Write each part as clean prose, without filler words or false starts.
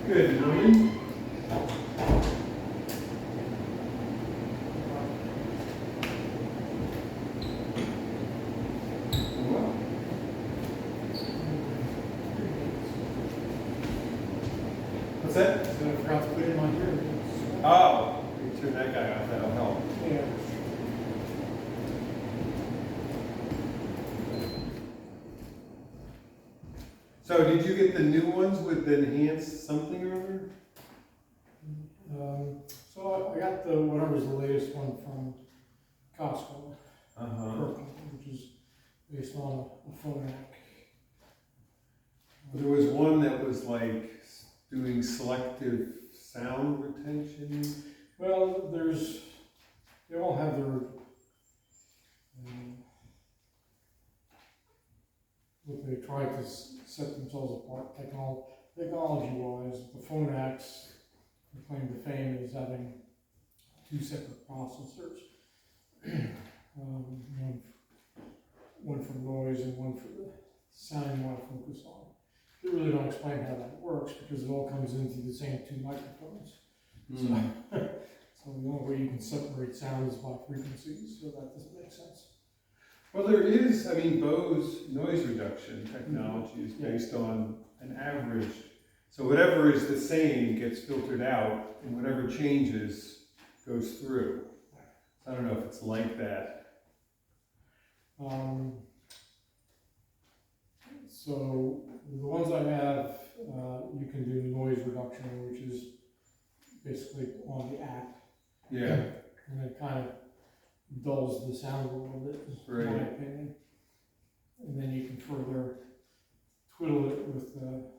Good morning. What's that? So I forgot to put in my hearing. Oh, you turn that guy off, that'll help. Yeah. So did you get the new ones with the enhanced something or other? So I got the, whatever's the latest one from Costco, Uh-huh. which is based on a Phonak. There was one that was like doing selective sound retention. Well, they all have their, what they try to set themselves apart technology-wise. The Phonaks, they claim to fame is having two separate processors. One for noise and one for the sound you want to focus on. They really don't explain how that works because it all comes into the same two microphones. So the only way you can separate sound is by frequencies, so that doesn't make sense. Well, there is, I mean, Bose noise reduction technology is based on an average. So whatever is the same gets filtered out and whatever changes goes through. So I don't know if it's like that. So the ones I have, you can do noise reduction, which is basically on the app. Yeah. And it kind of dulls the sound a little bit, in my Right. opinion. And then you can further twiddle it with the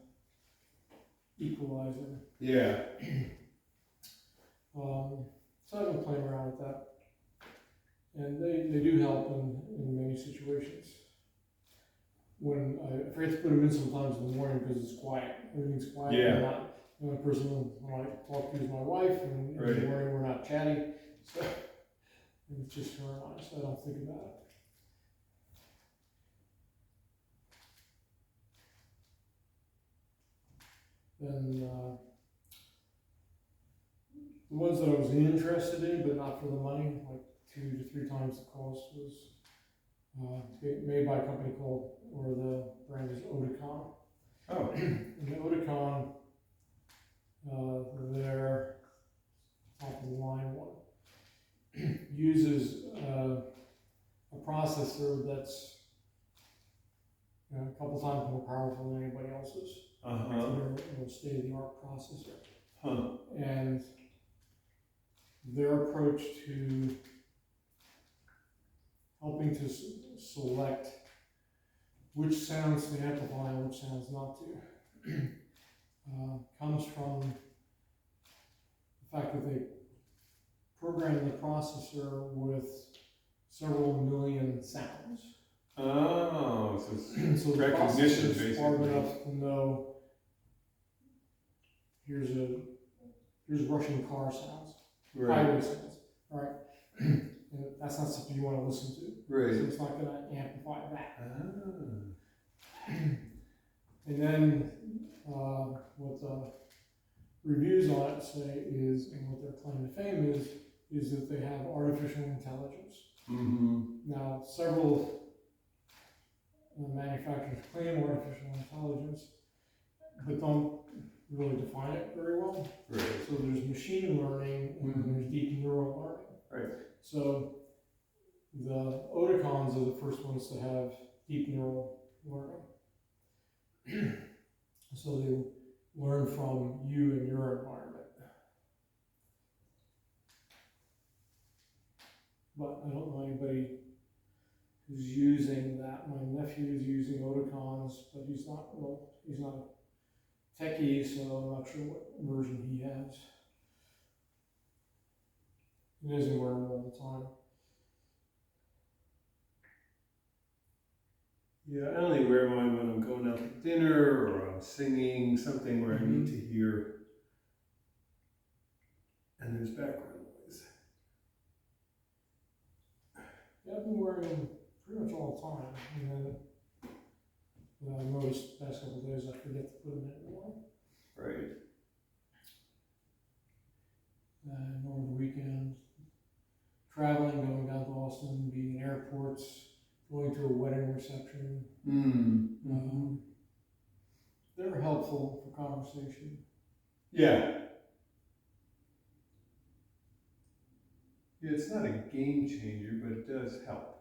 equalizer. Yeah. So I've been playing around with that. And they do help in many situations. When I forget to put them in sometimes in the morning because it's quiet. Everything's quiet. Yeah. I'm not the only person when I talk to is my wife, and in Right. the morning we're not chatty. So it's just her and I, so I don't think about it. Then the ones that I was interested in, but not for the money, like 2 to 3 times the cost, was made by a company called, or the brand is Oticon. Oh. And the Oticon, their top of the line one, uses a processor that's a couple times more powerful than anybody else's. Uh-huh. They're a state-of-the-art processor. Huh. And their approach to helping to select which sounds to amplify and which sounds not to comes from the fact that they programmed the processor with several million sounds. Oh, so it's So the recognition, processor is smart basically. enough to know here's rushing car sounds, Right. highway sounds, right? And that's not something you want to listen to. Right. So it's not going to amplify that. Ah. And then what the reviews on it say is, and what their claim to fame is that they have artificial intelligence. Mm-hmm. Now, several manufacturers claim artificial intelligence, but don't really define it very well. Right. So there's machine learning and then there's deep neural learning. Right. So the Oticons are the first ones to have deep neural learning. So they learn from you and your environment. But I don't know anybody who's using that. My nephew is using Oticons, but he's not a techie, so I'm not sure what version he has. He doesn't wear them all the time. Yeah, I only wear mine when I'm going out to dinner or I'm singing something where I need to hear. And there's background noise. Yeah, I've been wearing them pretty much all the time, and then I noticed the past couple of days I forget to put them in anymore. Right. over the weekend, traveling, going down to Austin, being in airports, going to a wedding reception. They're helpful for conversation. Yeah. Yeah, it's not a game changer, but it does help.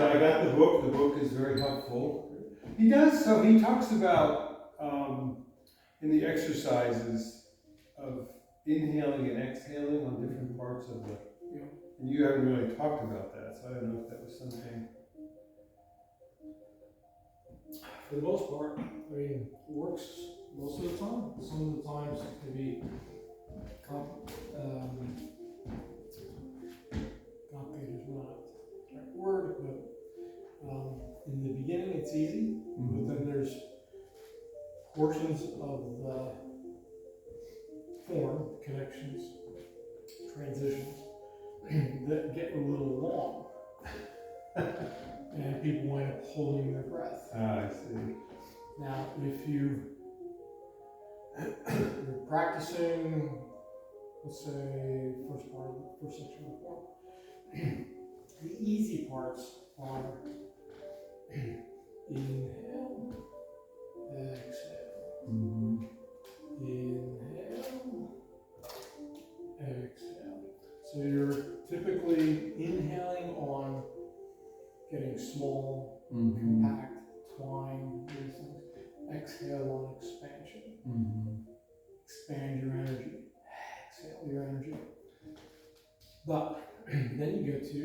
I got the book. The book is very helpful. He does, so he talks about, in the exercises of inhaling and exhaling on different parts of the, Yeah. and you haven't really talked about that, so I don't know if that was something. For the most part, I mean, it works most of the time. Some of the times it can be complicated is not the right word, but in the beginning it's easy, but then there's portions of the form, connections, transitions that get a little long. And people wind up holding their breath. Ah, I see. Now, if you're practicing, let's say, first section of the form, the easy parts are inhale, exhale, inhale, exhale. So you're typically inhaling on getting small, compact, twine, these things. Exhale on expansion. Expand your energy. Exhale your energy. But then you get to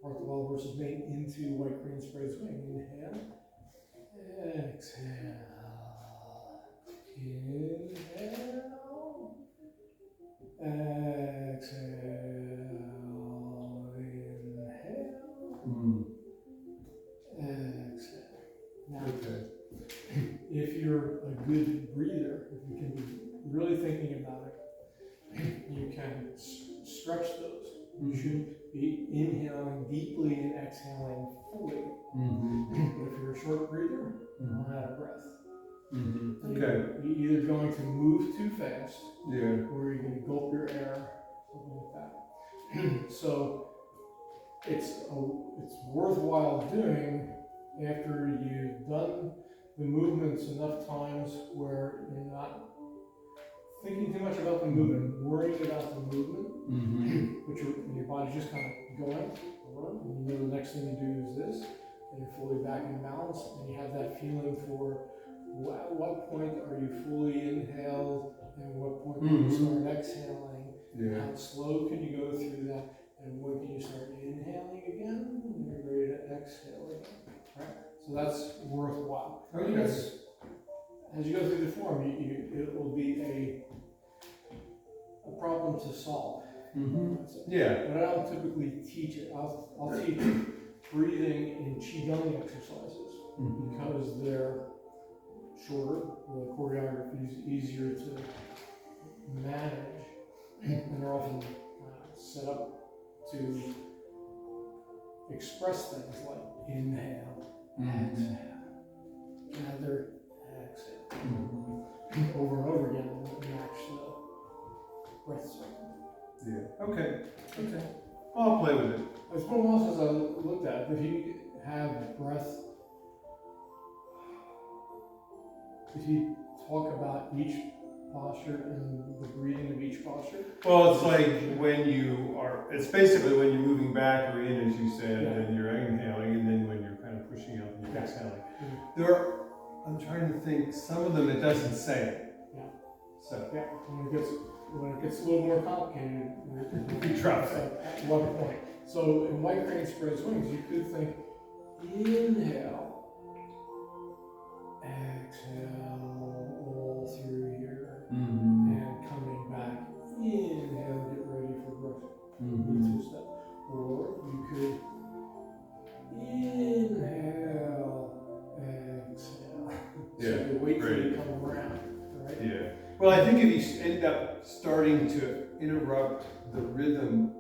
Partha versus Main into white crane spread swing. Inhale. Exhale. Inhale. Exhale. Exhale. Now, if you're a good breather, if you can be really thinking about it, you can stretch those. You should be inhaling deeply and exhaling fully. But if you're a short breather, run out of breath. You're either going to move too fast, or you're going to gulp your air, something like that. So it's worthwhile doing after you've done the movements enough times where you're not thinking too much about the movement, worrying about the movement, but your body's just kind of going, and you know the next thing you do is this, and you're fully back in balance, and you have that feeling for at what point are you fully inhaled, and what point can you start exhaling, how slow can you go through that, and when can you start inhaling again, and you're ready to exhale again, right? So that's worthwhile. Okay. As you go through the form, it will be a problem to solve. Yeah. But I don't typically teach it. I'll teach breathing in Qigong exercises because they're shorter, the choreography is easier to manage, and they're often set up to express things like inhale, exhale, gather, exhale, over and over again, and match the breath cycle. Yeah. Okay. I'll play with it. It's been a while since I looked at it. If you have breath, if you talk about each posture and the breathing of each posture. Well, it's like it's basically when you're moving back or in, as you said, and you're inhaling, and then when you're kind of pushing out and you're exhaling. I'm trying to think, some of them it doesn't say it. Yeah. So. Yeah, when it gets a little more complicated, You drop it. At what point? So in white crane spread swings, you could think, inhale, exhale, all through here, and coming back, inhale, get ready for growth. Two-step. Or you could inhale, exhale. So you wait till you come around, right? Yeah. Well, I think if you end up starting to interrupt the rhythm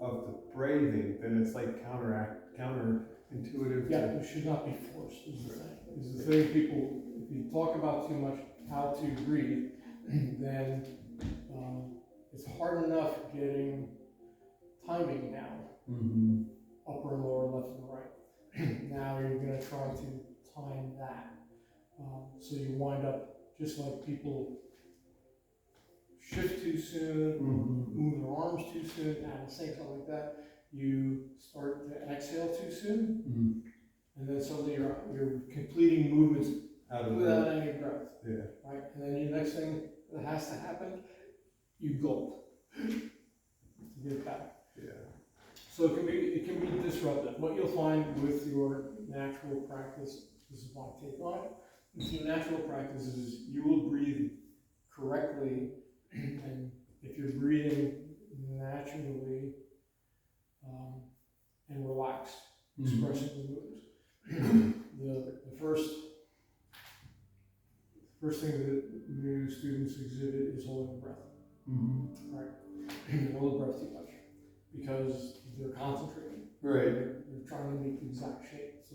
of the breathing, then it's like counterintuitive. Yeah, it should not be forced, is the thing. Is the thing people, if you talk about too much how to breathe, then it's hard enough getting timing down, upper and lower, left and right. Now you're going to try to time that. So you wind up just like people shift too soon, move their arms too soon, out of sync, something like that. you start to exhale too soon, Mm. and then suddenly you're completing movements Out of without the, any breath, yeah. right? And then the next thing that has to happen, you gulp to get it back. Yeah. So it can be disruptive. What you'll find with your natural practice, this is my take on it, with your natural practice is you will breathe correctly, and if you're breathing naturally and relaxed, expressing the moves. The first thing that new students exhibit is holding breath. Mm-hmm. Right. They hold the breath too much because they're concentrating. Right. They're trying to make the exact shape. So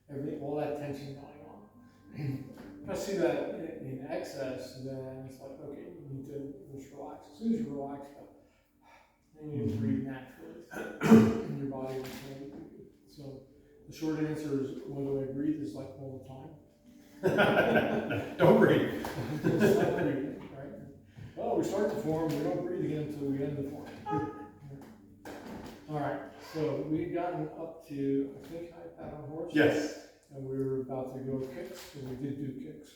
there's all that tension going on. If I see that in excess, then it's like, okay, you need to just relax. As soon as you relax, then you just breathe naturally. Your body will tell you. So the short answer is, when do I breathe? Is like all the time. Don't breathe. Stop breathing, right? Well, we start to form, we don't breathe again until we end the form. All right, so we've gotten up to, I think, high pattern horse. Yes. And we were about to go kicks, and we did do kicks.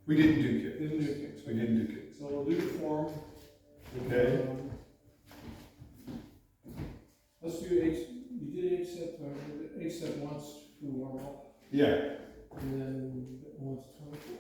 We didn't do kicks. Didn't do kicks. We didn't do kicks. So we'll do the form. Okay. Let's do eight. You did eight step once to warm up, Yeah. and then once 24.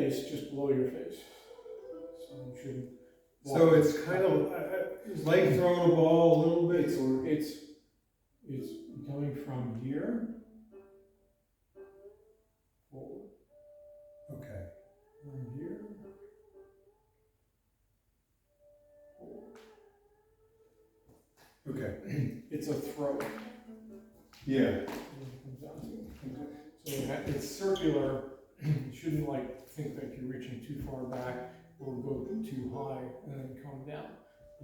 face just below your face. So you shouldn't. So it's kind of like throwing a ball a little bit, or It's coming from here forward, okay. from here forward. Okay. It's a throw. Yeah. It comes down to. So it's circular. You shouldn't like think that you're reaching too far back or go too high and then come down.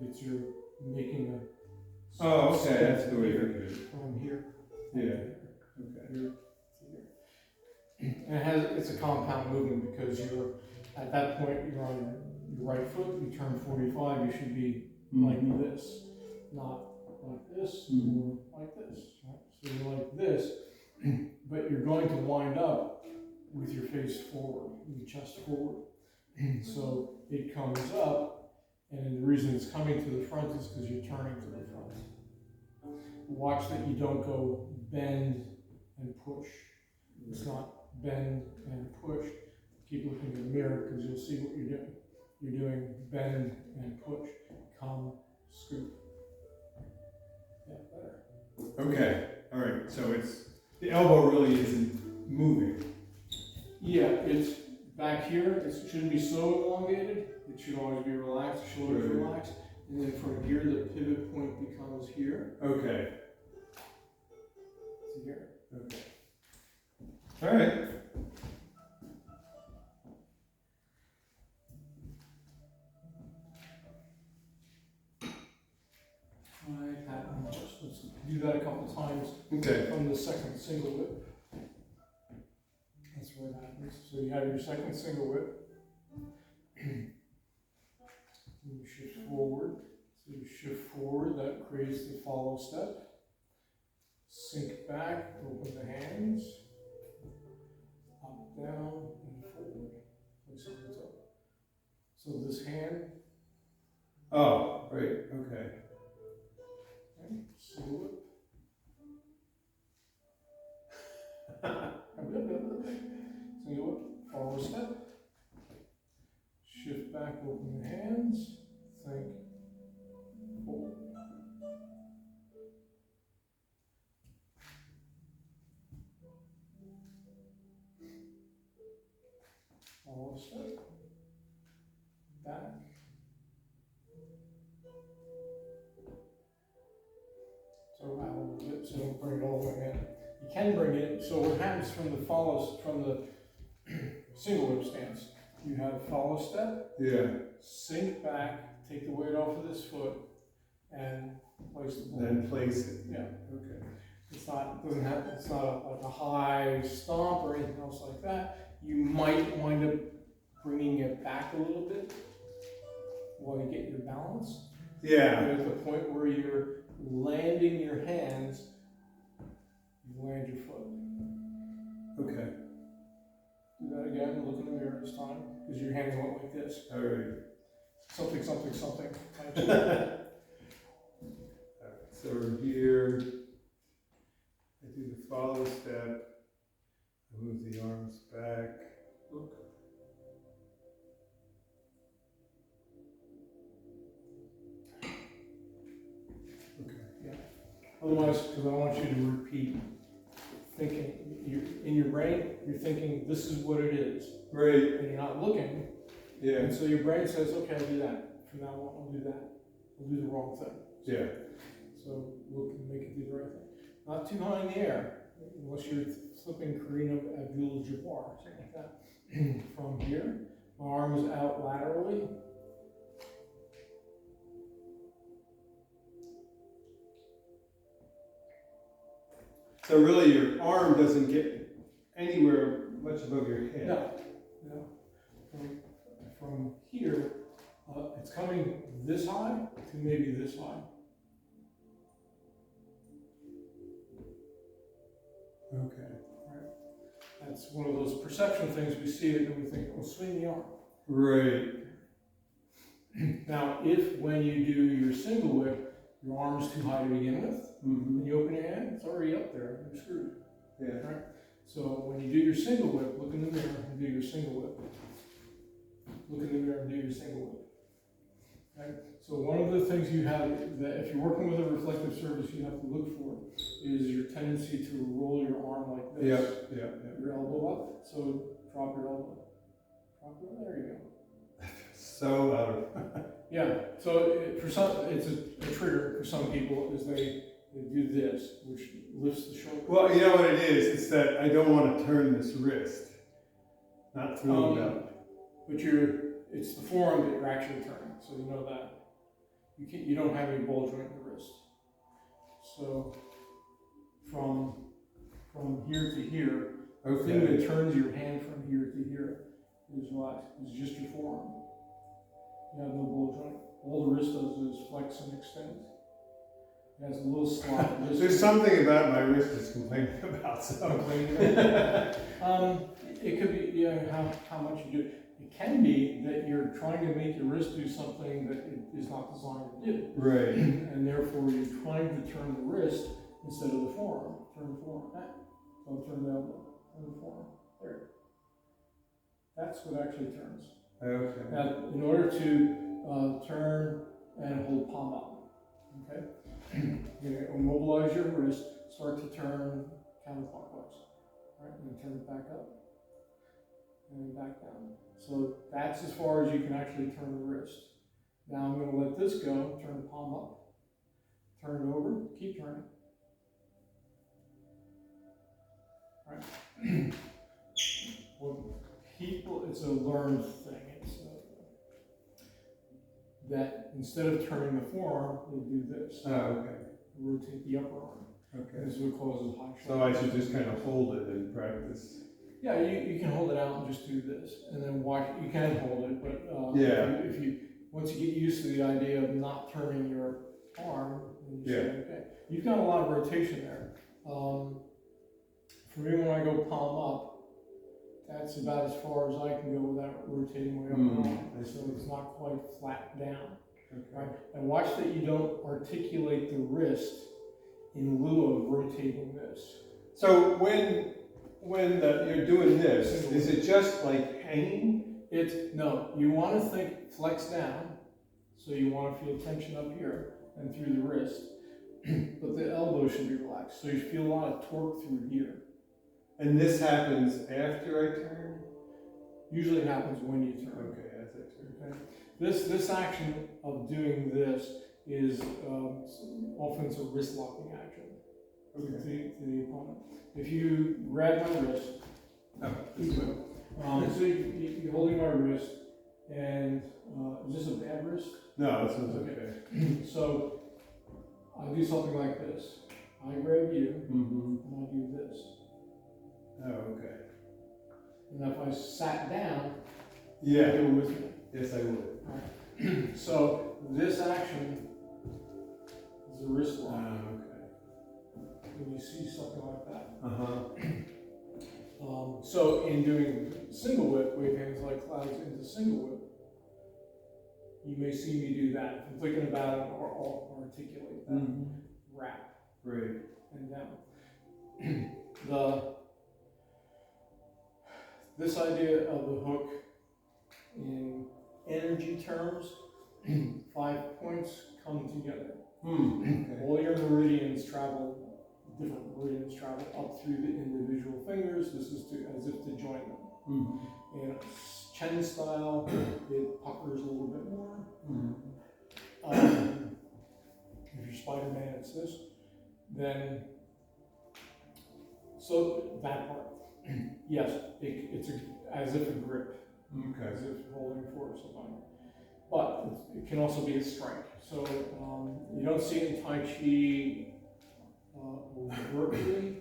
It's you're making a. Oh, okay. step That's the way you're here, good. from here. Yeah. Here, Okay. here to here. And it's a compound movement because you're at that point you're on your right foot. You turn 45. You should be like this, not like this or like this. Right? So you're like this, but you're going to wind up with your face forward, your chest forward. So it comes up, and the reason it's coming to the front is because you're turning to the front. Watch that you don't go bend and push. It's not bend and push. Keep looking in the mirror because you'll see what you're doing. You're doing bend and push. Come, scoop. Yeah, better. Okay. All right. So it's the elbow really isn't moving. Yeah, it's back here. It shouldn't be so elongated. It should always be relaxed. Shoulders Right. relaxed. And then from here, the pivot point becomes here Okay. to here. Okay. All right. Let's do that a couple times Okay. from the second single whip. That's where it happens. So you have your second single whip. You shift forward. So you shift forward, that creates the follow step. Sink back, open the hands. Up, down, and forward. Place on the toe. So this hand, Oh, right. Okay. okay, single whip. Single whip, follow step. Shift back, open the hands. Think forward. Follow step. Back. So out a little bit, so don't bring it all the way in. You can bring it, so what happens from the single whip stance, you have follow step, Yeah. sink back, take the weight off of this foot, and place the ball. Then place it. Yeah, Okay. it's not like a high stomp or anything else like that. You might wind up bringing it back a little bit while you get your balance. Yeah. But at the point where you're landing your hands, you land your foot. Okay. Do that again, look in the mirror this time, because your hands went like this. All right. Something, something, something. All right. So we're here. I do the follow step. I move the arms back. Look. Okay. Otherwise, because I want you to repeat thinking, in your brain, you're thinking, this is what it is. Right. And you're not looking. Yeah. And so your brain says, okay, I'll do that. From now on, I'll do that. I'll do the wrong thing. Yeah. So look and make it do the right thing. Not too high in the air, unless you're flipping Kareem Abdul-Jabbar, something like that. From here, my arm is out laterally. So really, your arm doesn't get anywhere much above your head. No, no. From here, it's coming this high to maybe this high. Okay. Right. That's one of those perception things we see it and we think, oh, swing the arm. Right. Now, if when you do your single whip, your arm's too high to begin with, Mm-hmm. and you open your hand, it's already up there, you're screwed. Yeah. Right? So when you do your single whip, look in the mirror and do your single whip. So one of the things you have, that if you're working with a reflective surface, you have to look for is your tendency to roll your arm like Yeah, this. yeah, Your elbow up, so drop your elbow. Drop it, there you go. yeah. So out of. Yeah, so for some, it's a trigger for some people is they do this, which lifts the shoulder. Well, you know what it is? It's that I don't want to turn this wrist. Not through it up. But it's the forearm that you're actually turning, so you know that. You don't have any ball joint in the wrist. So from here to here, the thing Okay. that turns your hand from here to here is what? Is just your forearm. You have no ball joint. All the wrist does is flex and extend. It has a little slot. There's something about my wrist that's complaining about something. It could be, how much you do. It can be that you're trying to make your wrist do something that it is not designed to do. Right. And therefore you're trying to turn the wrist instead of the forearm. Turn the forearm back. Don't turn the elbow. Turn the forearm. There. That's what actually turns. Okay. Now, in order to turn and hold palm up, okay? You're going to immobilize your wrist, start to turn counterclockwise, right? And turn it back up, and then back down. So that's as far as you can actually turn the wrist. Now I'm going to let this go, turn the palm up, turn it over, keep turning. Right? Well, people, it's a learned thing. That instead of turning the forearm, they do this. Oh, okay. Rotate the upper arm. Okay. This is what causes high So shoulder. I should just kind of hold it and practice. Yeah, you can hold it out and just do this, and then watch. You can hold it, but Yeah. if you once you get used to the idea of not turning your arm, then you say, okay, you've got a lot of rotation there. For me, when I go palm up, that's about as far as I can go without rotating my upper arm. So it's not quite flat down. Okay. Right? And watch that you don't articulate the wrist in lieu of rotating this. So when you're doing this, is it just like hanging? No, you want to think flex down, so you want to feel tension up here and through the wrist, but the elbow should be relaxed, so you feel a lot of torque through here. And this happens after I turn? Usually it happens when you turn. Okay, as I turn. Okay. This action of doing this is often it's a wrist locking action to the opponent. If you grab my wrist, so you're holding my wrist, and is this a bad wrist? No, this one's okay. So I do something like this. I grab you, Mm-hmm. and I do this. Oh, okay. And if I sat down, Yeah. you go with me. Yes, I would. Right. So this action is a wrist lock. Okay. When you see something like that. Uh-huh. So in doing single whip, wave hands like clouds into single whip, you may see me do that. If I'm thinking about it, or I'll articulate that. Mm-hmm. Wrap Great. and down. This idea of the hook in energy terms, 5 points come together. Okay. All your meridians travel, different meridians travel up through the individual fingers. This is as if to join them. Mm-hmm. In Chen style, it puckers a little bit more. Mm-hmm. If you're Spider-Man, it's this. Then, so that part, yes, it's as if a grip, Okay. as if holding for somebody. But it can also be a strike. So you don't see it in Tai Chi overtly,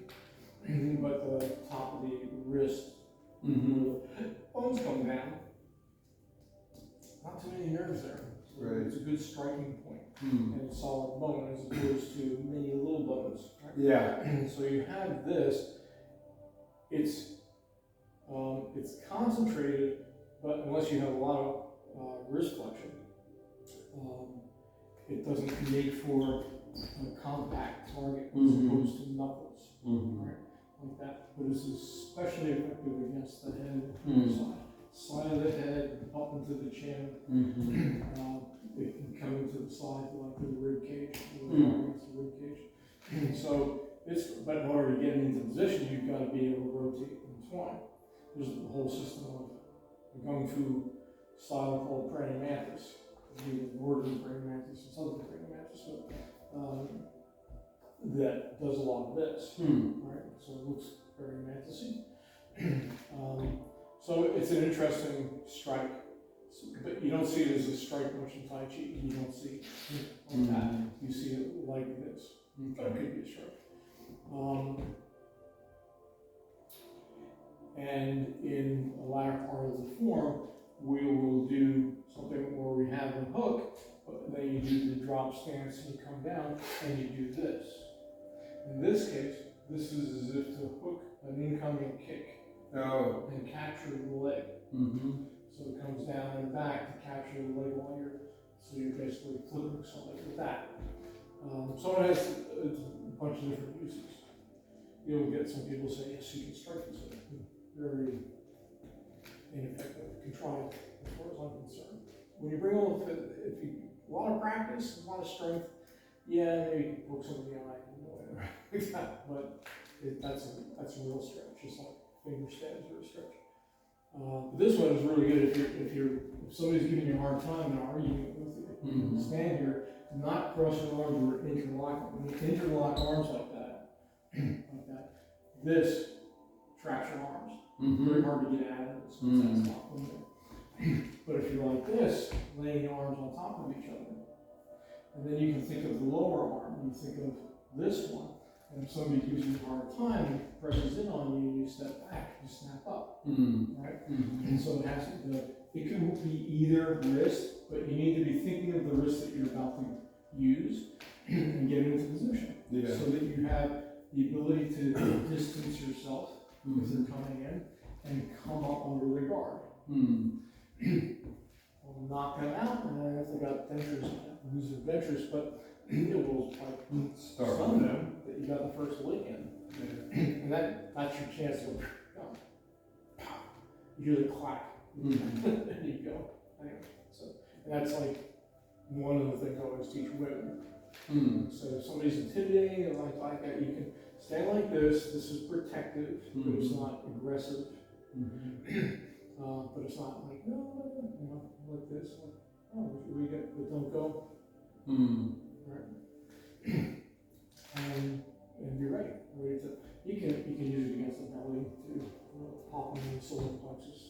but the top of the wrist, Mm-hmm. bones come down. Not too many nerves there. So Right. it's a good striking point. Mm. And a solid bone as opposed to many little bones. Right? Yeah. So you have this. It's concentrated, but unless you have a lot of wrist flexion, it doesn't make for a compact target as opposed to knuckles, Mm-hmm. right? Like that. But this is especially effective against the head Mm. side of the head, up into the chin. Mm-hmm. it can come into the side like the rib cage, Mm. against the rib cage. So but in order to get into position, you've got to be able to rotate and twine. There's a whole system of a Kung Fu style called praying mantis. The northern praying mantis and southern praying mantis, that does a lot of this. Right? So it looks very mantisy. So it's an interesting strike, but you don't see it as a strike much in Tai Chi. You don't see it like that. You see it like this. That could be a strike. And in the latter part of the form, we will do something where we have a hook, but then you do the drop stance and you come down and you do this. In this case, this is as if to hook an incoming kick and capture the leg. So it comes down and back to capture the leg so you're basically flipping something with that. So it has a bunch of different uses. You'll get some people say, yes, you can strike this way. Very ineffective, contrived, as far as I'm concerned. When you bring all a lot of practice, a lot of strength, yeah, maybe you can poke somebody in the eye and whatever like that, but that's a real stretch, just like finger stabs are a stretch. But this one is really good if somebody's giving you a hard time and arguing with you. You can stand here, not cross your arms or interlock. When you interlock arms like that, this traps your arms. Very hard to get out of this. But if you're like this, laying your arms on top of each other, and then you can think of the lower arm, you think of this one, and if somebody gives you a hard time and presses in on you, you step back, you snap up, right? And so it has it can be either wrist, but you need to be thinking of the wrist that you're about to use and get into position, so that you have the ability to distance yourself if they're coming in and come up under the guard. We'll knock them out, and if they got dentures, lose their dentures, but it will stun them that you got the first lick in. And that's your chance to go. You hear the clack, and you go. Anyway, and that's like one of the things I always teach women. So if somebody's intimidating and like that, you can stand like this. This is protective, but it's not aggressive. But it's not like, no, like this. Like, oh, we get, but don't go. Right. And be ready to. You can use it against the belly to pop them in the solar plexus.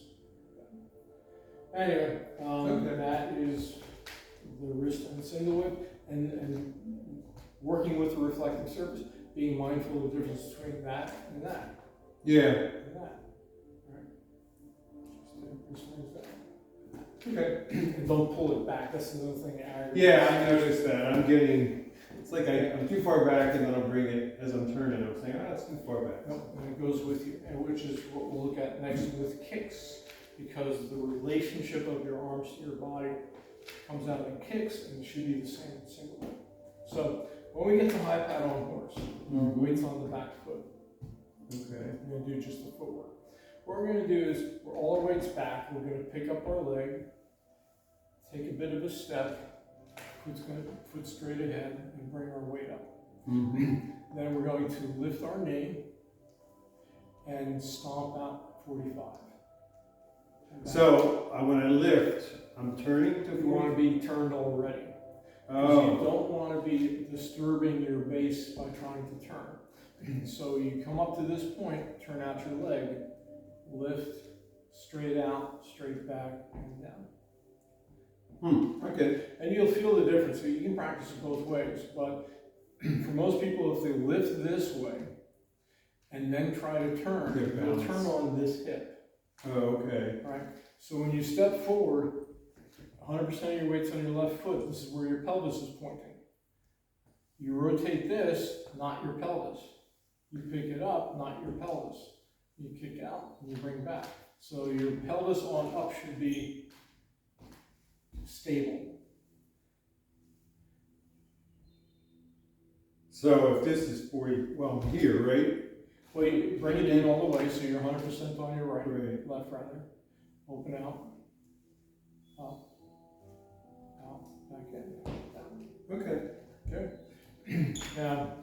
Anyway, that is the wrist and single whip, and working with the reflecting surface, being mindful of the difference between that and that. Yeah. And that. Okay. And don't pull it back. That's another thing. Yeah, I noticed that. It's like I'm too far back, and then I'll bring it as I'm turning. I'm saying, that's too far back. Nope, and it goes with you, and which is what we'll look at next with kicks, because the relationship of your arms to your body comes out in kicks, and it should be the same in single leg. So when we get to high pad on horse, weights on the back foot. Okay. We're going to do just the footwork. What we're going to do is, we're all our weights back, we're going to pick up our leg, take a bit of a step, foot straight ahead, and bring our weight up. Then we're going to lift our knee and stomp out 45. So when I lift, I'm turning to 40. You want to be turned already. Because you don't want to be disturbing your base by trying to turn. So you come up to this point, turn out your leg, lift, straight out, straight back, and down. Okay. And you'll feel the difference. So you can practice it both ways, but for most people, if they lift this way and then try to turn, they'll turn on this hip. Oh, okay. Right? So when you step forward, 100% of your weight's on your left foot. This is where your pelvis is pointing. You rotate this, not your pelvis. You pick it up, not your pelvis. You kick out and you bring back. So your pelvis on up should be stable. So if this is 40, well, here, right? Well, you bring it in all the way, so you're 100% on your Right. left rather. Open out, up, out, back Now,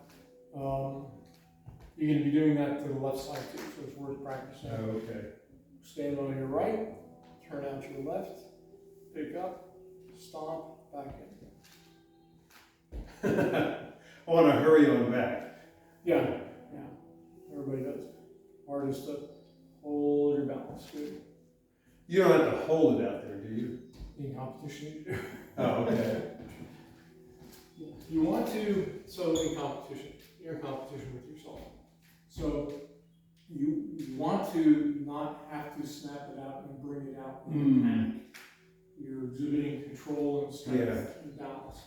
you're going to be doing that to the left side too, so it's worth practicing. Oh, okay. Stand on your right, turn out your left, pick up, stomp, back in. I want to hurry on back. Yeah, everybody does. Hardest to hold your balance. Good. You don't have to hold it out there, do you? In competition, you do. Oh, okay. You want to, so in competition, you're in competition with yourself. So you want to not have to snap it out and bring it out in panic. You're exhibiting control and strength and balance.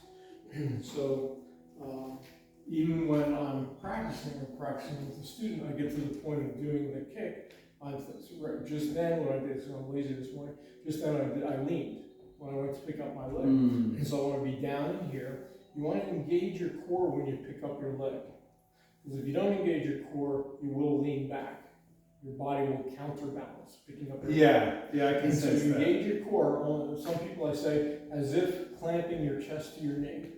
So even when I'm practicing with a student, I get to the point of doing the kick. Just then, when I did, so I'm lazy this morning, just then I leaned when I went to pick up my leg. And so I want to be down in here. You want to engage your core when you pick up your leg. Because if you don't engage your core, you will lean back. Your body will counterbalance, picking up your leg. Yeah, I can So sense you that. engage your core, some people I say, as if clamping your chest to your knee.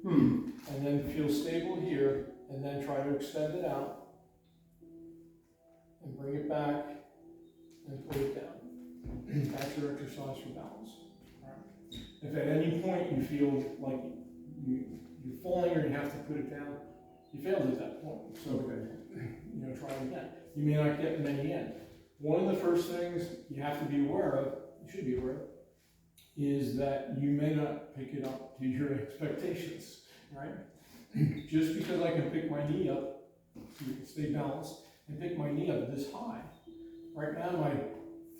And then feel stable here, and then try to extend it out, and bring it back, and put it down. That's your exercise for balance. All right. If at any point you feel like you're falling or you have to put it down, you failed at that point. So, try again. You may not get many in. One of the first things you have to be aware of, you should be aware of, is that you may not pick it up to your expectations, right? Just because I can pick my knee up, so you can stay balanced, and pick my knee up this high. Right now my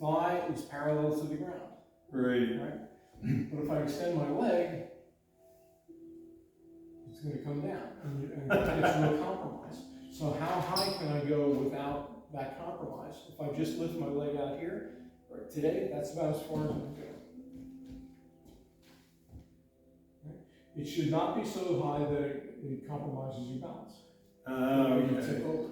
thigh is parallel to the ground. Right? But if I extend my leg, it's going to come down, and it's no compromise. So how high can I go without that compromise? If I just lift my leg out here, right, today, that's about as far as I'm going to go. It should not be so high that it compromises your balance. You tip over.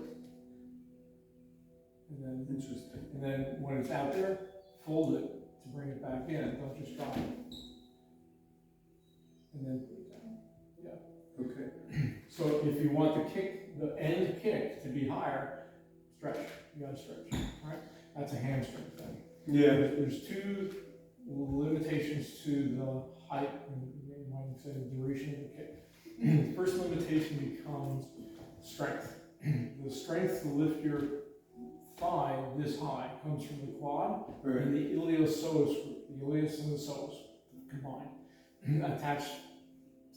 And then when it's out there, fold it to bring it back in. Don't just drop it. And then put it down. Yeah. Okay. So if you want the end kick to be higher, stretch. You gotta stretch. All right? That's a hamstring thing. Yeah. There's two limitations to the height and you might say the duration of the kick. The first limitation becomes strength. The strength to lift your thigh this high comes from the quad and the iliopsoas group, the ilius and the psoas combined, attached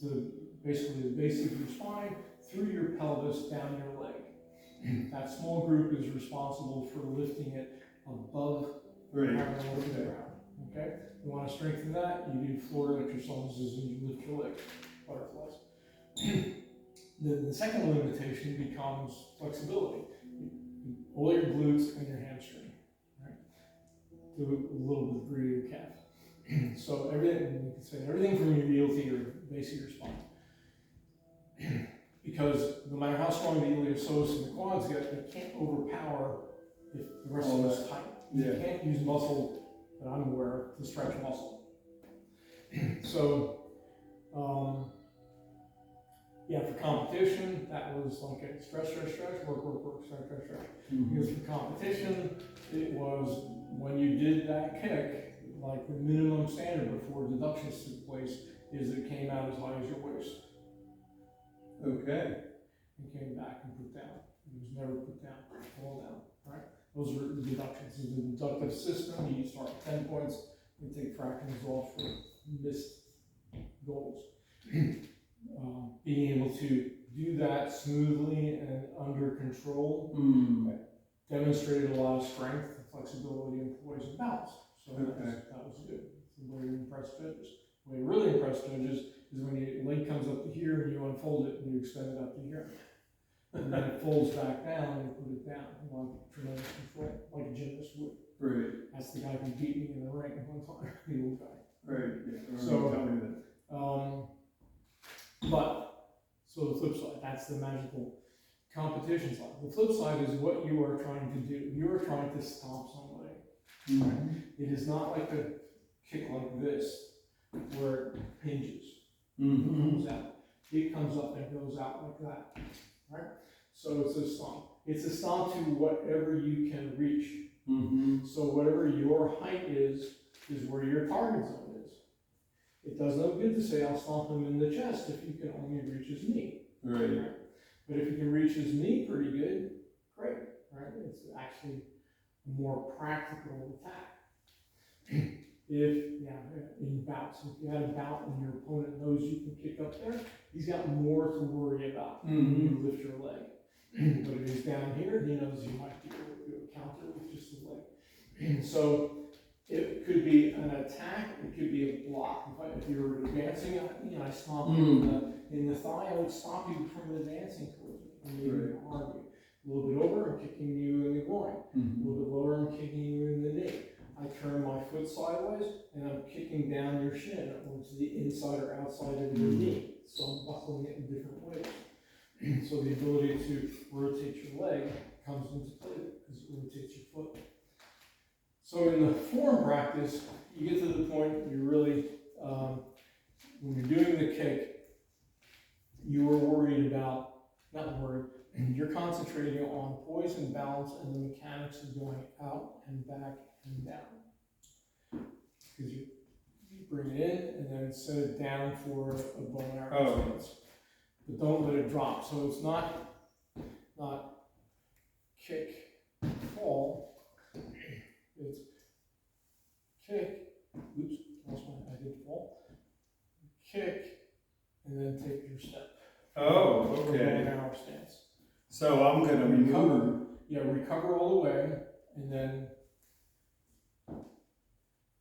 to basically the base of your spine through your pelvis down your leg. That small group is responsible for lifting it above parallel to the ground. Okay? You want to strengthen that, you do floor exercises and you lift your leg, butterflies. The second limitation becomes flexibility. All your glutes and your hamstring, right? To a little degree of your calf. So everything, you can say everything from your heel to your base of your spine. Because no matter how strong the iliopsoas and the quads get, they can't overpower if the rest of us tight. You can't use muscle that I'm aware of to stretch muscle. So, for competition, that was okay, stretch, work, stretch. Because for competition, it was when you did that kick, like the minimum standard before deductions took place is it came out as high as your waist. Okay. And came back and put down. It was never put down, fall down, right? Those are the deductions. In the deductive system, you start with 10 points, you take fractions off for missed goals. Being able to do that smoothly and under control demonstrated a lot of strength, flexibility, and poise and balance. So that was good. It's the way to impress judges. The way to really impress judges is when your leg comes up to here and you unfold it and you extend it up to here. And then it folds back down and you put it down. You want tremendous control, like a gymnast would. Right. That's the guy who beat me in the ring one time, the old guy. Right. Yeah. So, tell me that. So the flip side, that's the magical competition side. The flip side is what you are trying to do. You are trying to stop somebody. Right? It is not like a kick like this, where it hinges, comes out. it comes up and goes out like that, right? So it's a stomp. It's a stomp to whatever you can reach. Mm-hmm. So whatever your height is where your target zone is. It does no good to say, I'll stomp him in the chest if you can only reach his knee. Right. But if you can reach his knee pretty good, great, right? It's actually a more practical attack. In bouts, if you had a bout and your opponent knows you can kick up there, he's got more to worry about when you lift your leg. But if he's down here, he knows he might be able to do a counter with just his leg. So it could be an attack, it could be a block. If you're advancing, I stomp you in the thigh, I would stop you from advancing towards me. And maybe harm you. A little bit over, I'm kicking you in the groin. A little bit lower, I'm kicking you in the knee. I turn my foot sideways, and I'm kicking down your shin, or to the inside or outside of your knee. So I'm buckling it in different ways. So the ability to rotate your leg comes into play because it rotates your foot. So in the form practice, you get to the point you really, when you're doing the kick, you are worried about, not worried, you're concentrating on poise and balance and the mechanics of going out and back and down. Because you bring it in and then set it down for a bow and arrow stance. But don't let it drop. So it's not kick, fall. It's kick, oops, that's one I did fall. Kick, and then take your step. Oh, For a bow and arrow stance. So I'm gonna recover. Yeah, recover all the way, and then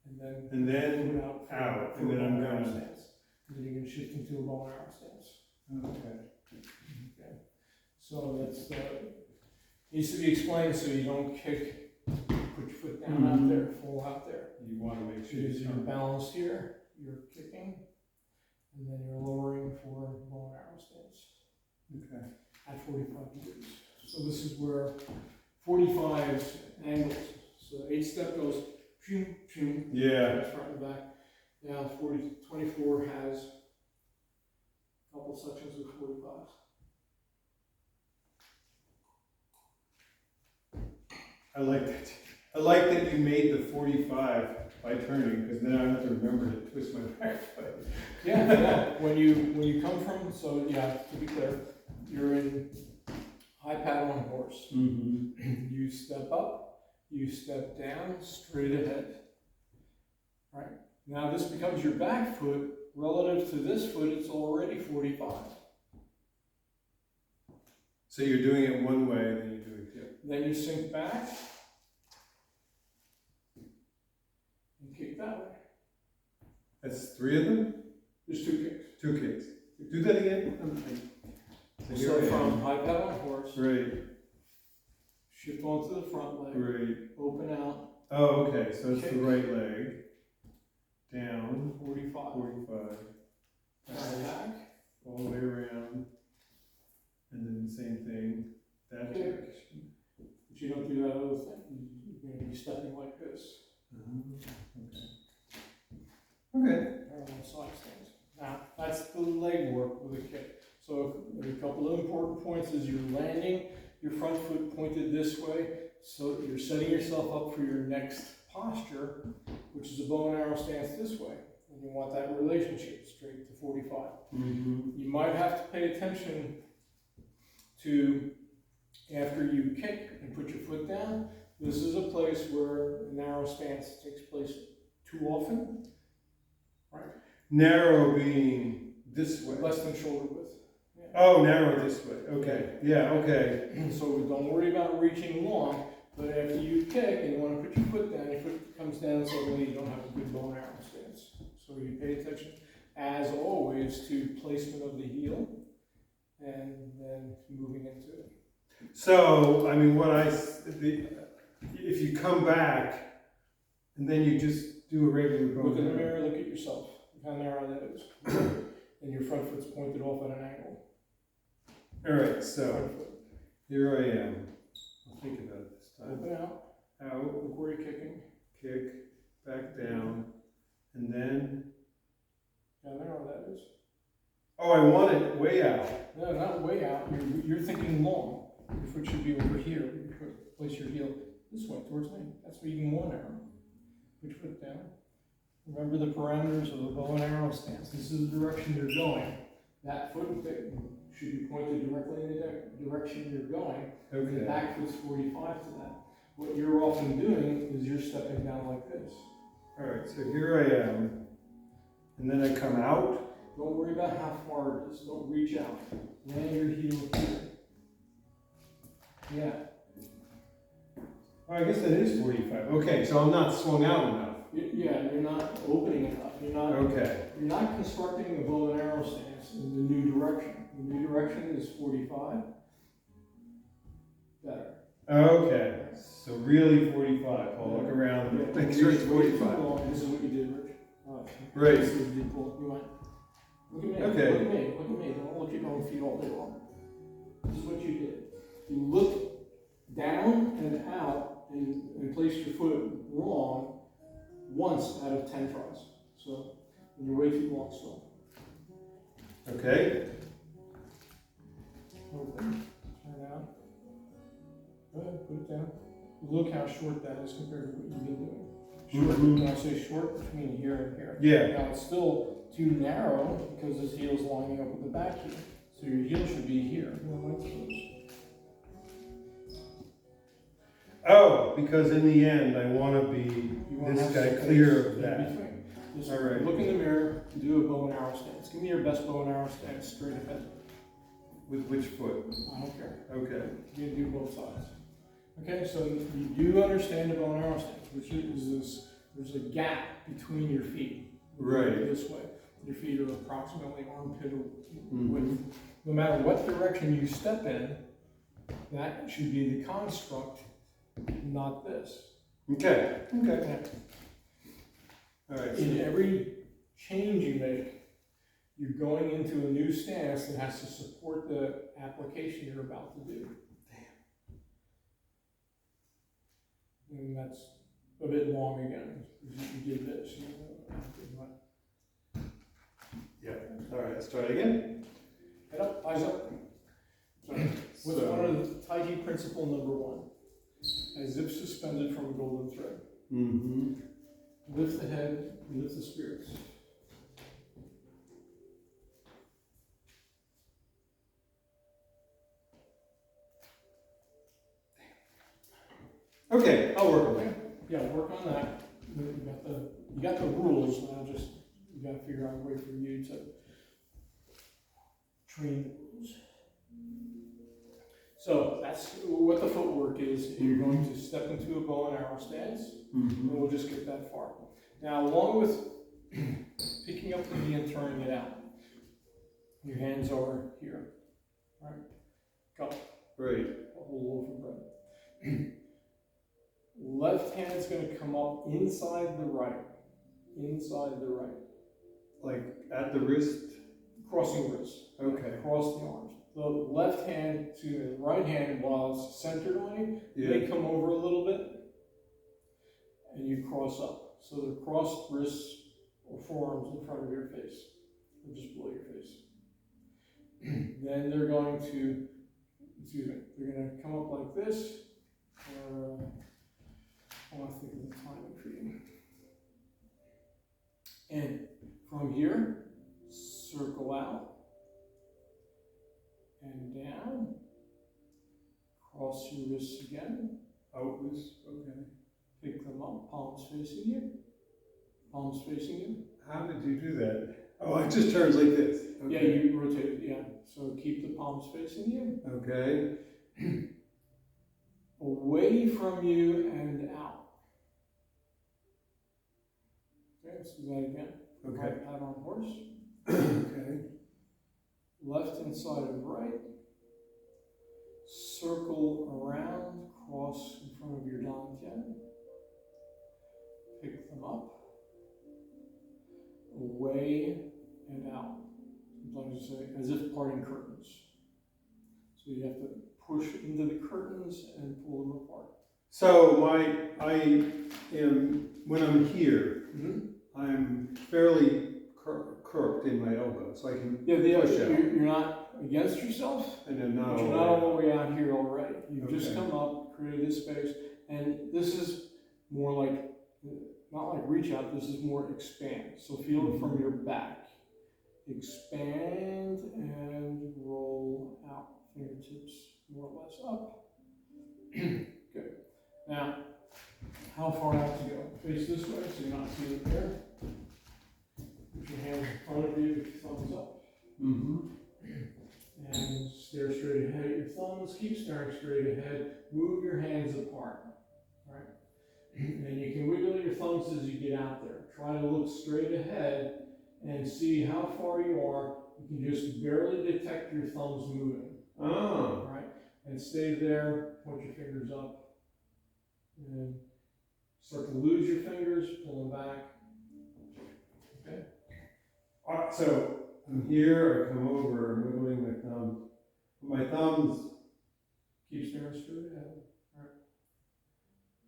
move out, and then I'm gonna stance. And then you're gonna shift into a bow and arrow stance. Okay. So that's needs to be explained so you don't kick, put your foot down out there, fall out there. You want to make sure you're balanced here. You're kicking, and then you're lowering for bow and arrow stance. Okay. At 45 degrees. So this is where 45's angles. So 8-step goes pew, pew, front and back. Now 24 has a couple sections of 45. I like that. I like that you made the 45 by turning, because then I have to remember to twist my back foot. Yeah. When you come from, so yeah, to be clear, you're in high paddle on horse. You step up, you step down, straight ahead. Right? Now this becomes your back foot. Relative to this foot, it's already 45. So you're doing it one way, and then you do it the other. Then you sink back and kick that way. That's 3 of them? There's 2 kicks. 2 kicks. Do that again? So from high paddle on horse, right. Shift onto the front leg, right. Open out. Oh, okay, so it's kick. the right leg. Down. 45. 45. Back. All the way around. And then the same thing. That Kick. direction. But you don't do that other thing. You're going to be stepping like this. Okay. Parallel side stance. Now, that's the leg work with a kick. So a couple of important points is you're landing, your front foot pointed this way, so you're setting yourself up for your next posture, which is a bow and arrow stance this way. And you want that relationship straight to 45. You might have to pay attention to, after you kick and put your foot down, this is a place where a narrow stance takes place too often, right? Narrow being this way. Less than shoulder width. Yeah. Oh, narrow this way. Okay. Yeah, okay. So don't worry about reaching long, but after you kick and you want to put your foot down, your foot comes down, suddenly you don't have a good bow and arrow stance. So you pay attention, as always, to placement of the heel and then moving into it. So, I mean, if you come back and then you just do a regular bow. Look in the mirror, look at yourself, how narrow that is. And your front foot's pointed off at an angle. All right, so Front foot. here I am. I'll think about it this time. Open out, Out, look where you're kicking, kick, back down, and then, how narrow that is. Oh, I want it way out. No, not way out, you're thinking long. Your foot should be over here, place your heel this way towards me, that's where you can one arrow. Put your foot down. Remember the parameters of the bow and arrow stance, this is the direction you're going. That foot should be pointed directly in the direction you're going. And the Okay. back foot's 45 to that. What you're often doing is you're stepping down like this. All right, so here I am, and then I come out. Don't worry about how far it is. Don't reach out. Land your heel here. Yeah. Oh, I guess that is 45. Okay, so I'm not swung out enough. Yeah, you're not opening enough. Okay. You're not constructing a bow and arrow stance in the new direction. The new direction is 45. Better. Okay, so really 45. I'll look around and make sure it's 45. This is what you did, Rich. Right. This is what you did. You went. Look at me. Okay. Look at me. Look at me. Don't look at your own feet all day long. This is what you did. You looked down and out and placed your foot wrong once out of 10 tries. So you're way too long still. Okay. Open. Turn out. Go ahead. Put it down. Look how short that is compared to what you've been doing. Short. Mhm. When I say short, between here and here. Yeah. Now it's still too narrow because this heel is lining up with the back heel. So your heel should be here. Oh, because in the end, I want to be You wanna this have guy space clear of in that. between. Just All right. look in the mirror and do a bow and arrow stance. Give me your best bow and arrow stance straight ahead. With which foot? I don't care. Okay. You can do both sides. Okay, so you do understand the bow and arrow stance, which is this, there's a gap between your feet. Right. This way. Your feet are approximately armpit Mhm. width. No matter what direction you step in, that should be the construct, not this. Okay. Okay. All right. In So, every change you make, you're going into a new stance that has to support the application you're about to do. And that's a bit long again, because you did this. yeah. All right. Let's try it again. Head up, eyes up. What's one of the Tai Chi principle number 1? As if suspended from a golden thread. Mm-hmm. Lift the head, lift the spirits. Okay. I'll work on that. Yeah, work on that. You got the rules, now just, you gotta figure out a way for you to train the rules. So that's what the footwork is. You're going to step into a bow and arrow stance, Mm-hmm. and we'll just get that far. Now, along with picking up the knee and turning it out, your hands are here. All right, go. Right. A whole loaf of bread. Left hand's going to come up inside the right. Inside the right. Like at the wrist. Crossing wrists. Okay. Across the arms. The left hand to the right hand, while it's centered on you, may come over a little bit. And you cross up. So they're crossed wrists or forearms in front of your face. Or just below your face. Then they're going to, they're going to come up like this. Or, I want to think of the timing for you. And from here, circle out and down. Cross your wrists again. Out this. Okay. Pick them up, palms facing you. Palms facing you. How did you do that? Oh, it just turns like this. Okay. Yeah, you rotate, yeah. So keep the palms facing you. Okay. Away from you and out. Okay, let's do that again. Okay. Right out on horse. Okay. Left inside of right. Circle around, cross in front of your dantian. Pick them up. Away and out. Sometimes you say, as if parting curtains. So you have to push into the curtains and pull them apart. So I am, when I'm here, Mm-hmm. I'm fairly curved in my elbows. so I can Yeah, push out. you're not against yourself, And then not but you're all not the all the way out here already. You've just Okay. come up, created this space, and this is more like, not like reach out, this is more expand. So feel it from your back. Expand and roll out. Fingertips more or less up. Good. Now, how far out to go? Face this way so you're not seeing it there. Put your hands in front of you, thumbs up. Mm-hmm. And stare straight ahead at your thumbs. Keep staring straight ahead. Move your hands apart. Right? And you can wiggle your thumbs as you get out there. Try to look straight ahead and see how far you are. You can just barely detect your thumbs moving. Oh. Right? And stay there. Point your fingers up. And start to lose your fingers. Pull them back. Okay? So I'm here, I come over, I'm wiggling my thumb. My thumbs, Keep staring straight ahead.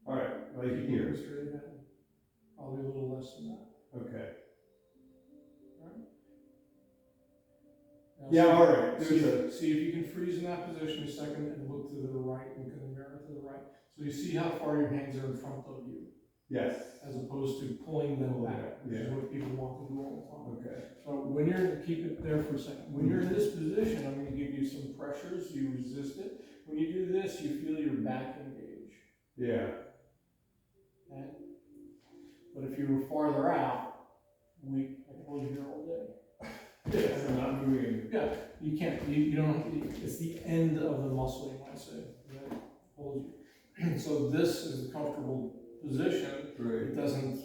alright, like Keep here. looking straight ahead. Probably a little less than that. Okay. Now Yeah, see- alright. See if you can freeze in that position a second and look to the right, look in the mirror to the right. So you see how far your hands are in front of you, Yes. as opposed to pulling them Pulling back, it, which is yeah. what people want to do all the time. Okay. So when you're, keep it there for a second. When you're in this position, I'm gonna give you some pressures, you resist it. When you do this, you feel your back engage. Yeah. Okay? But if you were farther out, I can hold you here all day. Yes, I'm not moving. Yeah, you can't, you don't, it's the end of the muscle, you might say, that holds you. So this is a comfortable position. Right. It doesn't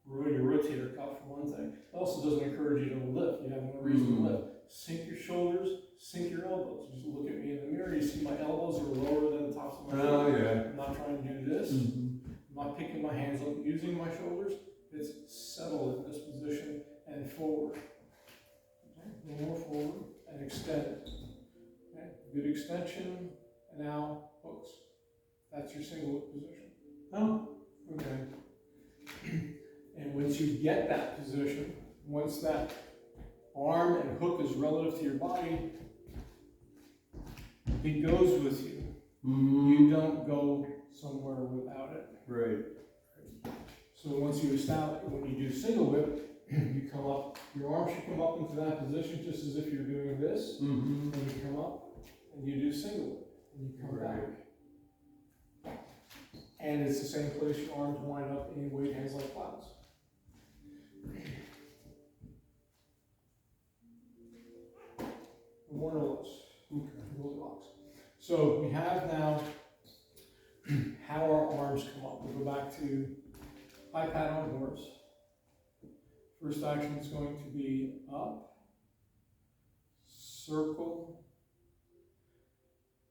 ruin your rotator cuff for one thing. It also doesn't encourage you to lift. You have no reason to lift. Sink your shoulders, sink your elbows. Just look at me in the mirror. You see my elbows are lower than the tops of my Oh, shoulders. yeah. I'm not trying to do this. I'm not picking my hands up using my shoulders. It's settled in this position and forward. Okay? A little more forward and extend. Okay? Good extension, and now hooks. That's your single hook position. Oh, okay. And once you get that position, once that arm and hook is relative to your body, it goes with you. You don't go somewhere without it. Right. So once you establish, when you do single whip, you come up, your arm should come up into that position just as if you're doing this. Mm-hmm. And you come up and you do single whip. And you come back. And it's the same place your arms wind up in weight hands like clouds. More or less. Okay. Goldilocks. So we have now how our arms come up. We'll go back to high pat on horse. First action is going to be up, circle,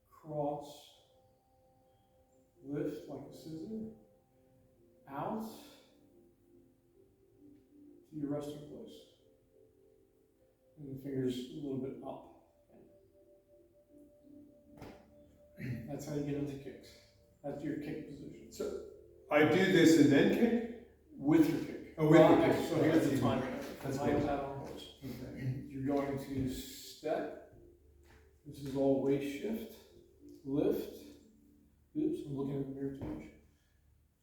cross, lift like a scissor, out to your resting place. And the fingers a little bit up. That's how you get into kicks. That's your kick position. So I do this and then kick? With your kick. Oh, with the kick. So here's the That's timing. That's High good. pat on horse. Okay. You're going to step. This is all weight shift. Lift. Oops, I'm looking at the mirror too much.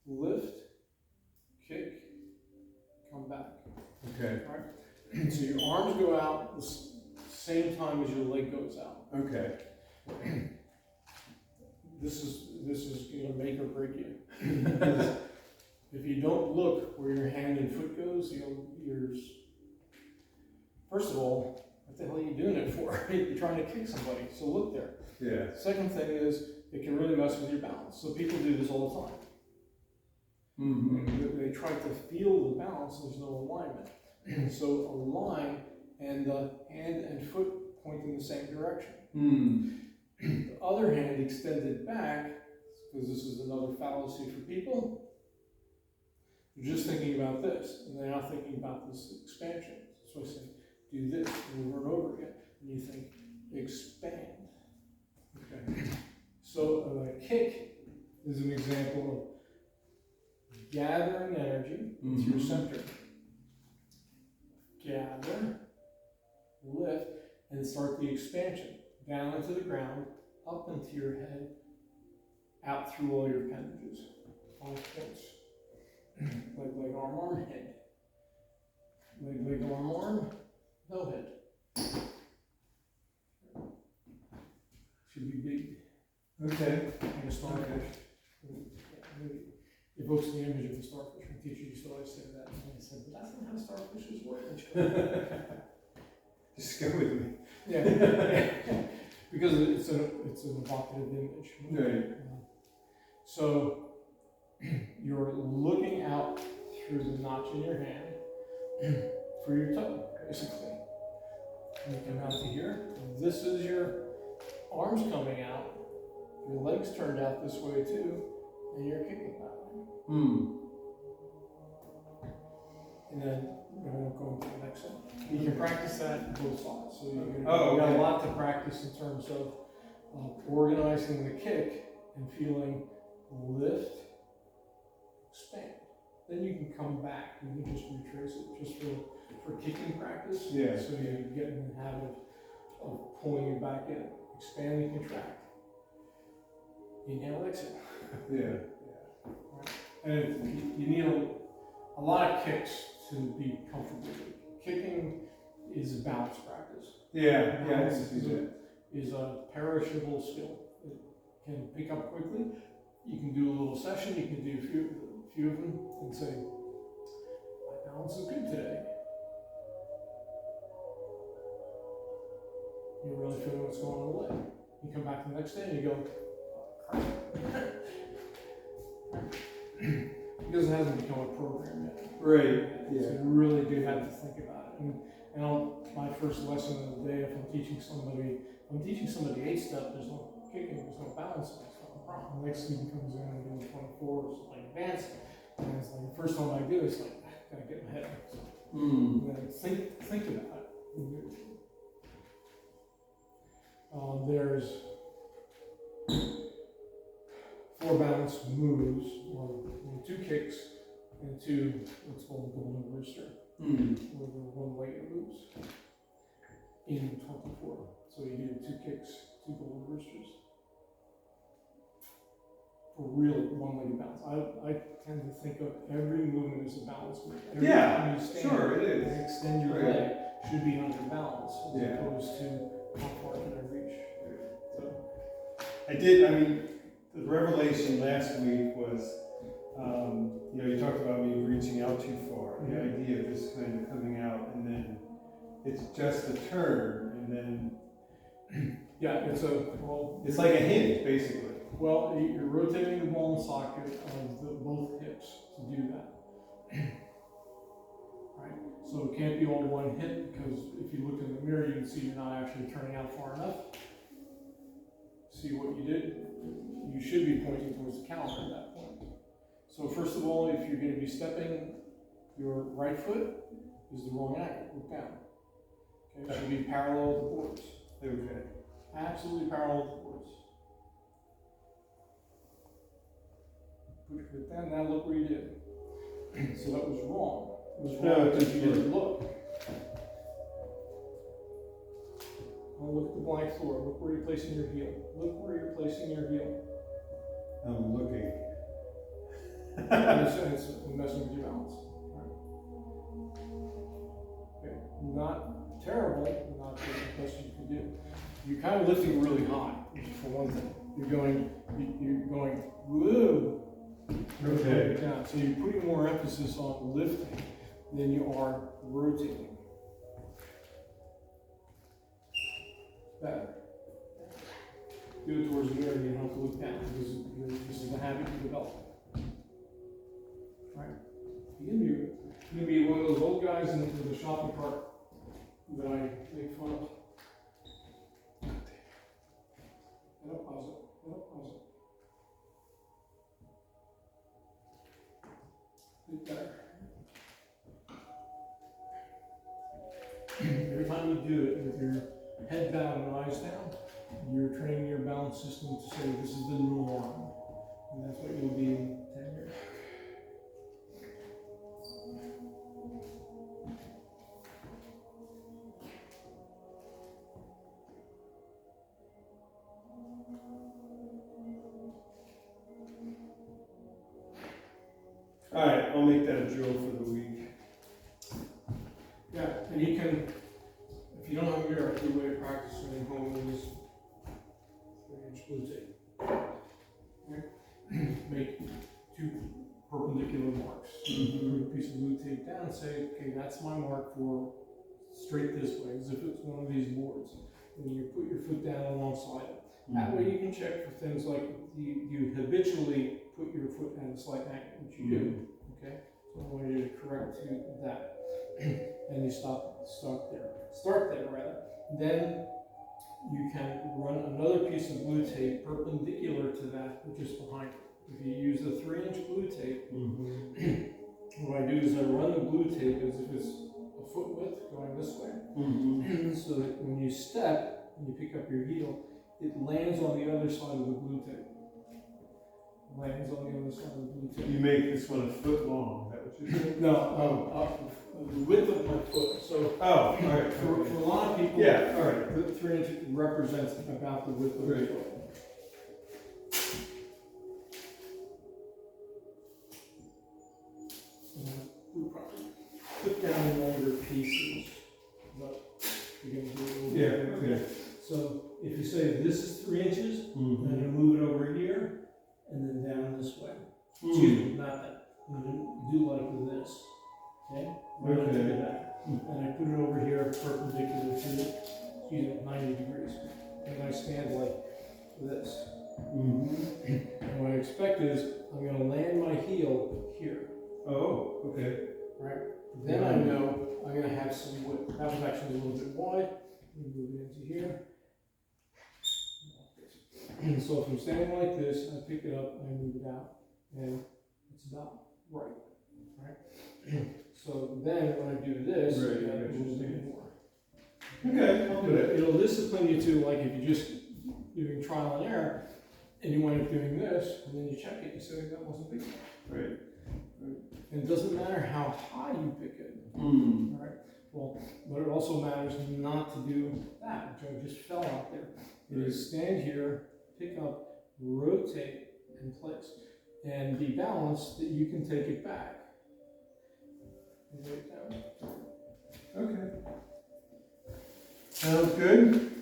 Lift. Kick. Come back. Okay. Alright? So your arms go out the same time as your leg goes out. Okay. This is going to make or break you. Because if you don't look where your hand and foot goes, first of all, what the hell are you doing it for? You're trying to kick somebody, so look there. Yeah. Second thing is, it can really mess with your balance. So people do this all the time. Mm-hmm. They try to feel the balance, there's no alignment. So align, and the hand and foot point in the same direction. Mm. The other hand extended back, because this is another fallacy for people. They're just thinking about this, and they're not thinking about this expansion. So I say, do this over and over again, and you think, expand. Okay. So a kick is an example of gathering energy into your center. Gather, and start the expansion down into the ground, up into your head, out through all your appendages. 5 points. Leg, arm, head. Leg, arm, no head. Should be big. Okay. And a starfish. Maybe evokes the image of a starfish. My teacher used to always say that. And I said, but that's not how starfishes work. And she goes, Just go with me. yeah. Because it's an evocative image. Right. So you're looking out through the notch in your hand for your toe, basically. And you come out to here. This is your arms coming out. Your legs turned out this way too, and you're kicking that way. And then we're going to the next one. You can practice that both sides. So you got a lot to practice in terms of organizing the kick and feeling lift, expand. Then you can come back. You can just retrace it just for kicking practice. Yeah. So you get in the habit of pulling it back in. Expand and contract. Inhale, exhale. Yeah. Right. And you need a lot of kicks to be comfortable with. Kicking is a balance practice. Yeah. Balance Yeah. is a perishable skill. It can pick up quickly. You can do a little session. You can do a few of them and say, my balance is good today. You're really feeling what's going on in the leg. You come back the next day and you go, because it hasn't become a program yet. Right. So you really do have to think about it. And on my first lesson of the day, if I'm teaching somebody 8-step, there's no kicking, there's no balancing, it's not a problem. The next student comes in and doing 24 or something advanced, and it's like the first time I do, it's like, I gotta get my head. So, and then think about it. There's 4 balance moves, or 2 kicks, and 2 what's called a golden rooster, where the one-legged moves in 24. So you do 2 kicks, 2 golden roosters. For really one-legged balance. I tend to think of every movement as a balance movement. Every time you stand sure, it is. and extend your leg should be under balance, as Yeah. opposed to how far can I reach. So. The revelation last week was, you talked about me reaching out too far, the idea of just kind of coming out and then it's just a turn and then. Yeah, it's like a hinge, basically. Well, you're rotating the ball and socket of both hips to do that. Right? So it can't be all one hip, because if you look in the mirror, you can see you're not actually turning out far enough. See what you did? You should be pointing towards the calendar at that point. So first of all, if you're going to be stepping, your right foot is the wrong angle. Look down. Okay? It should be parallel to the boards. Okay. Absolutely parallel to the boards. Push it down. Now look where you did. So that was wrong. It was wrong because you didn't look. Now look at the blank floor. Look where you're placing your heel. Look where you're placing your heel. I'm looking. It's messing with your balance. Right. Okay. Not terrible, not the best you can do. You're kind of lifting really high, for one thing. You're going, woo. Okay. Down. So you're putting more emphasis on lifting than you are rotating. Better. Do it towards the mirror, you don't have to look down, because this is the habit you develop. Right? You're gonna be one of those old guys in the shopping cart that I make fun of. Pause it. Bit better. Every time you do it with your head down and eyes down, you're training your balance system to say this is the norm. And that's what you'll be in 10 years. All right, I'll make that a drill for the week. Yeah, and you can, if you don't have a mirror, a good way to practice at home is 3-inch blue tape. Right? Make 2 perpendicular marks. Mhm. Put a piece of blue tape down and say, okay, that's my mark for straight this way, as if it's one of these boards. When you put your foot down alongside it. That way you can check for things like you habitually put your foot at a slight angle, which you do. Okay? So I want you to correct to that. And you start there rather. Then you can run another piece of blue tape perpendicular to that which is behind it. If you use the 3-inch blue tape, what I do is I run the blue tape as if it's a foot width going this way. So that when you step and you pick up your heel, it lands on the other side of the blue tape. Lands on the other side of the blue tape. You make this one a foot long, is that what you said? No, the width of my foot. So Oh, all right. for a lot of people, Yeah, all right. the 3-inch represents about the width of the Right. foot. We probably put down longer pieces, but we're going to do it a little Yeah, bit. okay. So if you say this is 3 inches, I'm Mhm. going to move it over here and then down this way. Excuse me, not that. I'm going to do like this. Okay? Right Okay. into that. And I put it over here perpendicular to it, 90 degrees. And I stand like this. And what I expect is I'm going to land my heel here. Oh, okay. Right? Then I know I'm going to have some width. That was actually a little bit wide. Let me move it into here. And so if I'm standing like this, I pick it up and I move it out, and it's about right. So then when I do this, Right, I got I a got little you. bit more. Okay, I'll do it. It'll discipline you to, like, if you're just doing trial and error, and you wind up doing this, and then you check it, you say that wasn't big enough. Right. And it doesn't matter how high you pick it. Mm. All right. Well, but it also matters not to do that, which I just fell out there. It is stand here, pick up, rotate, and place. And be balanced that you can take it back. And lay it down. Okay. Sounds good.